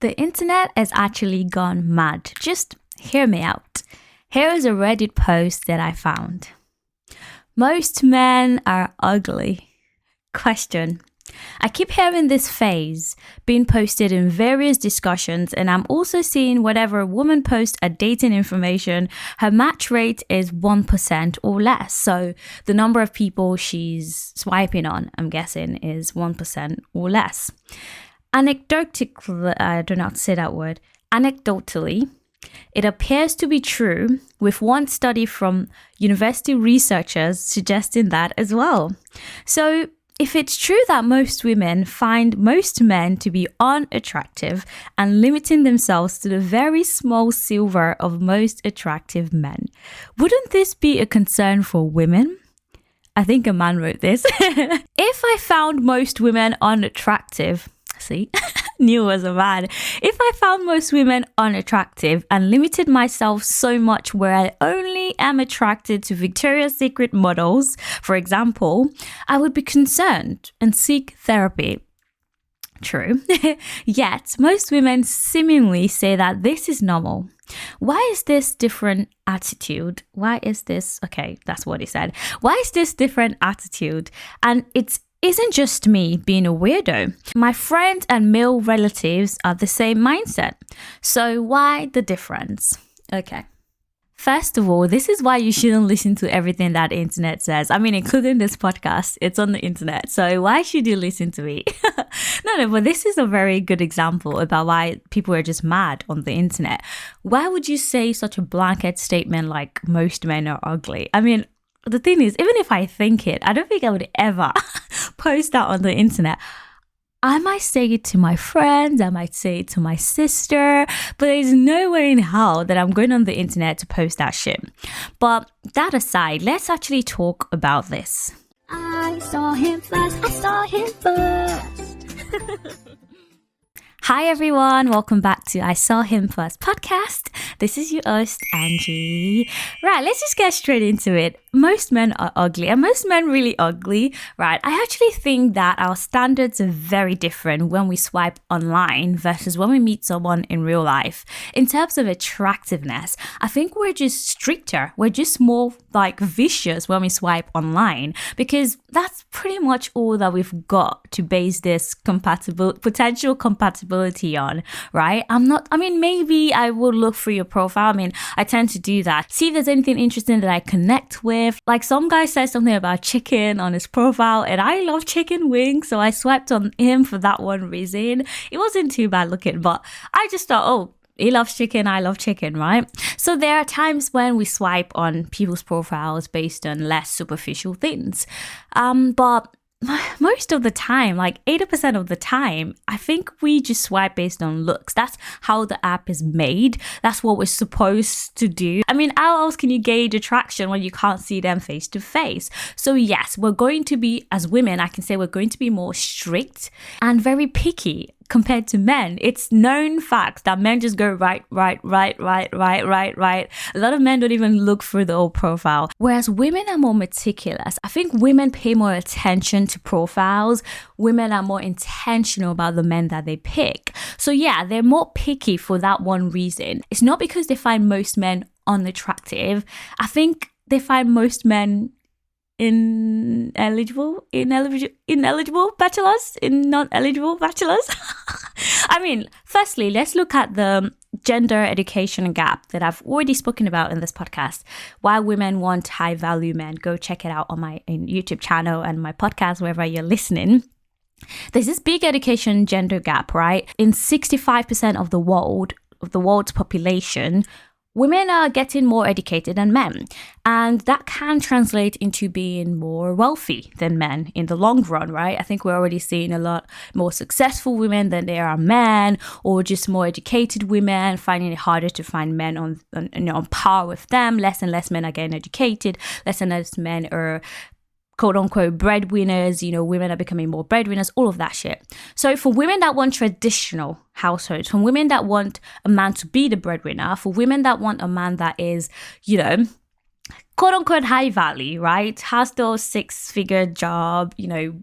The internet has actually gone mad. Just hear me out. Here is a Reddit post that I found. Most men are ugly. Question. I keep hearing this phrase being posted in various discussions, and I'm also seeing whatever a woman posts a dating information, her match rate is 1% or less. So the number of people she's swiping on, I'm guessing, is 1% or less. Anecdotally, I do not say that word. Anecdotally, it appears to be true, with one study from university researchers suggesting that as well. So if it's true that most women find most men to be unattractive and limiting themselves to the very small silver of most attractive men, wouldn't this be a concern for women? I think a man wrote this. If I found most women unattractive, knew it was a man. If I found most women unattractive and limited myself so much where I only am attracted to Victoria's Secret models, for example, I would be concerned and seek therapy. True. Yet, most women seemingly say that this is normal. Why is this different attitude? Okay, that's what he said. Why is this different attitude? And it isn't just me being a weirdo. My friends and male relatives are the same mindset. So why the difference? Okay. First of all, this is why you shouldn't listen to everything that the internet says. I mean, including this podcast, it's on the internet. So why should you listen to me? No, but this is a very good example about why people are just mad on the internet. Why would you say such a blanket statement like most men are ugly? I mean, the thing is, even if I think it, I don't think I would ever post that on the internet. I might say it to my friends, I might say it to my sister, but there's no way in hell that I'm going on the internet to post that shit. But that aside, let's actually talk about this. I saw him first. Hi everyone, welcome back to I Saw Him First podcast. This is your host, Angie. Right, let's just get straight into it. Most men are ugly. Are most men really ugly? Right, I actually think that our standards are very different when we swipe online versus when we meet someone in real life. In terms of attractiveness, I think we're just stricter. We're just more like vicious when we swipe online because that's pretty much all that we've got to base this potential compatibility on, right? Maybe I would look through your profile. I tend to do that. See if there's anything interesting that I connect with. Like some guy said something about chicken on his profile and I love chicken wings, so I swiped on him for that one reason. It wasn't too bad looking, but I just thought, oh, he loves chicken, I love chicken, right? So there are times when we swipe on people's profiles based on less superficial things. But most of the time, like 80% of the time, I think we just swipe based on looks. That's how the app is made. That's what we're supposed to do. How else can you gauge attraction when you can't see them face to face? So yes, we're going to be, as women, I can say we're going to be more strict and very picky compared to men. It's known fact that men just go right. A lot of men don't even look through the whole profile. Whereas women are more meticulous. I think women pay more attention to profiles. Women are more intentional about the men that they pick. So yeah, they're more picky for that one reason. It's not because they find most men unattractive. I think they find most men ineligible bachelors, non-eligible bachelors. Firstly, let's look at the gender education gap that I've already spoken about in this podcast. Why women want high value men. Go check it out on my YouTube channel and my podcast, wherever you're listening. There's this big education gender gap, right? In 65% of the world's population, women are getting more educated than men, and that can translate into being more wealthy than men in the long run, right? I think we're already seeing a lot more successful women than there are men, or just more educated women, finding it harder to find men on par with them. Less and less men are getting educated. Less and less men are quote unquote breadwinners, women are becoming more breadwinners, all of that shit. So for women that want traditional households, for women that want a man to be the breadwinner, for women that want a man that is, quote unquote high value, right? Has those 6-figure job,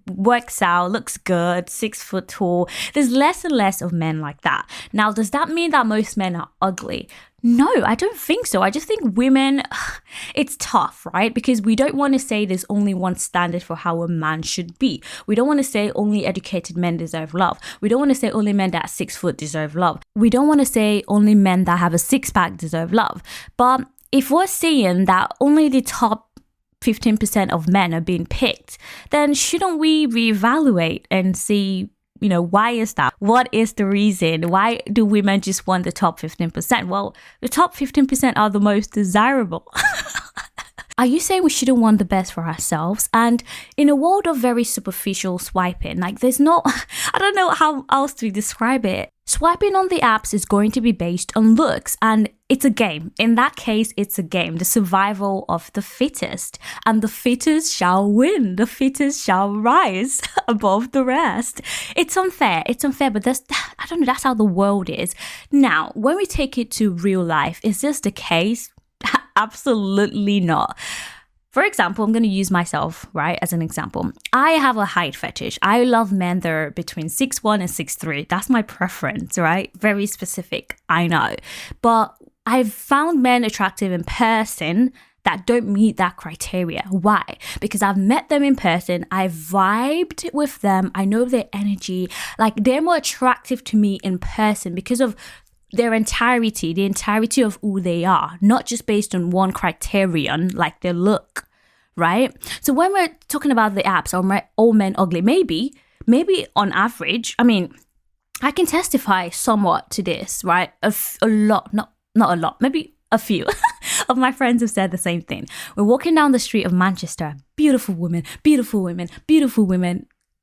works out, looks good, 6 foot tall. There's less and less of men like that. Now, does that mean that most men are ugly? No, I don't think so. I just think women, it's tough, right? Because we don't want to say there's only one standard for how a man should be. We don't want to say only educated men deserve love. We don't want to say only men that are 6 foot deserve love. We don't want to say only men that have a six-pack deserve love. But if we're saying that only the top 15% of men are being picked, then shouldn't we reevaluate and see, why is that? What is the reason? Why do women just want the top 15%? Well, the top 15% are the most desirable. Are you saying we shouldn't want the best for ourselves? And in a world of very superficial swiping, there's no, I don't know how else to describe it. Swiping on the apps is going to be based on looks, and it's a game. In that case, it's a game, the survival of the fittest. And the fittest shall win. The fittest shall rise above the rest. It's unfair, but that's how the world is. Now, when we take it to real life, is this the case? Absolutely not. For example, I'm going to use myself, right, as an example. I have a height fetish. I love men that are between 6'1" and 6'3". That's my preference, right? Very specific, I know. But I've found men attractive in person that don't meet that criteria. Why? Because I've met them in person. I've vibed with them. I know their energy. They're more attractive to me in person because of their entirety, the entirety of who they are, not just based on one criterion like their look, right? So when we're talking about the apps, are all men ugly? Maybe on average. I mean, I can testify somewhat to this, right? A lot, not a lot, maybe a few of my friends have said the same thing. We're walking down the street of Manchester, beautiful women,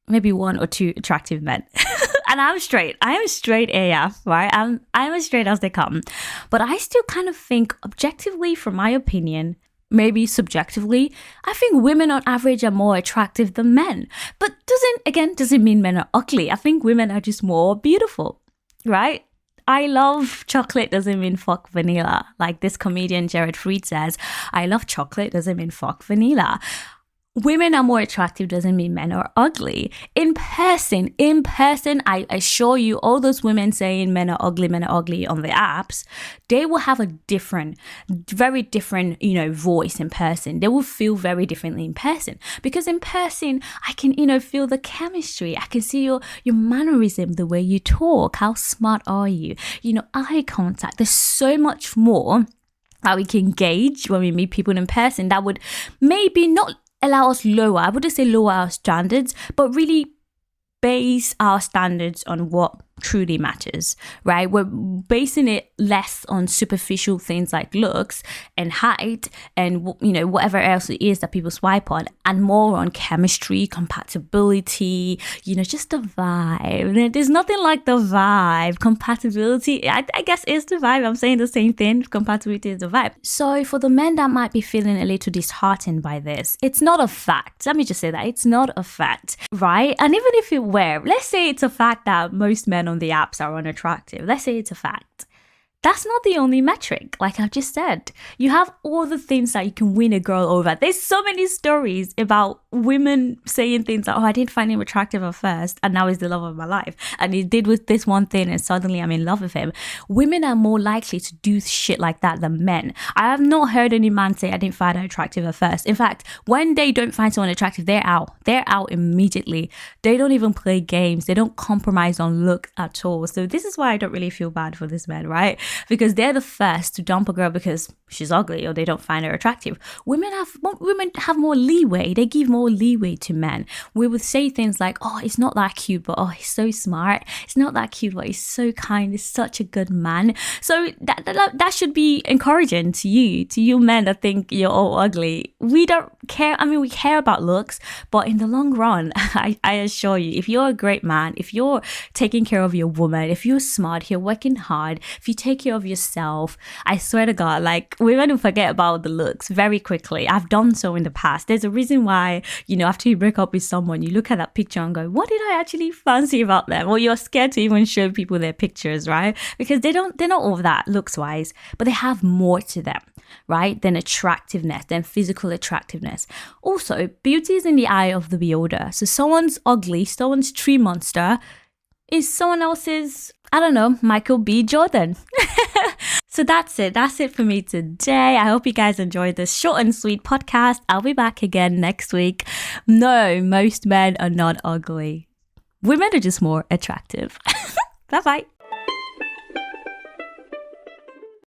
maybe one or two attractive men. And I'm straight. I am straight AF, right? I'm as straight as they come. But I still kind of think objectively, from my opinion, maybe subjectively, I think women on average are more attractive than men. But doesn't mean men are ugly. I think women are just more beautiful, right? I love chocolate doesn't mean fuck vanilla. Like this comedian Jared Freed says, I love chocolate doesn't mean fuck vanilla. Women are more attractive doesn't mean men are ugly. In person, I assure you, all those women saying men are ugly on the apps, they will have a very different, voice in person. They will feel very differently in person. Because in person, I can, feel the chemistry. I can see your mannerism, the way you talk. How smart are you? Eye contact. There's so much more that we can gauge when we meet people in person that would maybe not allow us I wouldn't say lower our standards, but really base our standards on what truly matters, right? We're basing it less on superficial things like looks and height and, whatever else it is that people swipe on, and more on chemistry, compatibility, just the vibe. There's nothing like the vibe. Compatibility, I guess, is the vibe. I'm saying the same thing. Compatibility is the vibe. So for the men that might be feeling a little disheartened by this, it's not a fact. Let me just say that. It's not a fact, right? And even if it were, let's say it's a fact that most men on the apps are unattractive. Let's say it's a fact. That's not the only metric, like I've just said. You have all the things that you can win a girl over. There's so many stories about women saying things like, I didn't find him attractive at first, and now he's the love of my life. And he did with this one thing, and suddenly I'm in love with him. Women are more likely to do shit like that than men. I have not heard any man say, I didn't find her attractive at first. In fact, when they don't find someone attractive, they're out. They're out immediately. They don't even play games. They don't compromise on look at all. So this is why I don't really feel bad for this man, right? Because they're the first to dump a girl because she's ugly or they don't find her attractive. Women have more leeway. They give more leeway to men. We would say things like, oh, it's not that cute, but oh, he's so smart. It's not that cute, but he's so kind. He's such a good man. So that should be encouraging to you men that think you're all ugly. We don't care. I mean, we care about looks, but in the long run, I assure you, if you're a great man, if you're taking care of your woman, if you're smart, you're working hard, if you take care of yourself, I swear to God, like, women will forget about the looks very quickly. I've done so in the past. There's a reason why, after you break up with someone, you look at that picture and go, what did I actually fancy about them? Or you're scared to even show people their pictures, right? Because they're not all that looks wise, but they have more to them. right? Then attractiveness, then physical attractiveness. Also, beauty is in the eye of the beholder. So someone's ugly, someone's tree monster is someone else's, I don't know, Michael B. Jordan. So that's it. That's it for me today. I hope you guys enjoyed this short and sweet podcast. I'll be back again next week. No, most men are not ugly. Women are just more attractive. Bye-bye.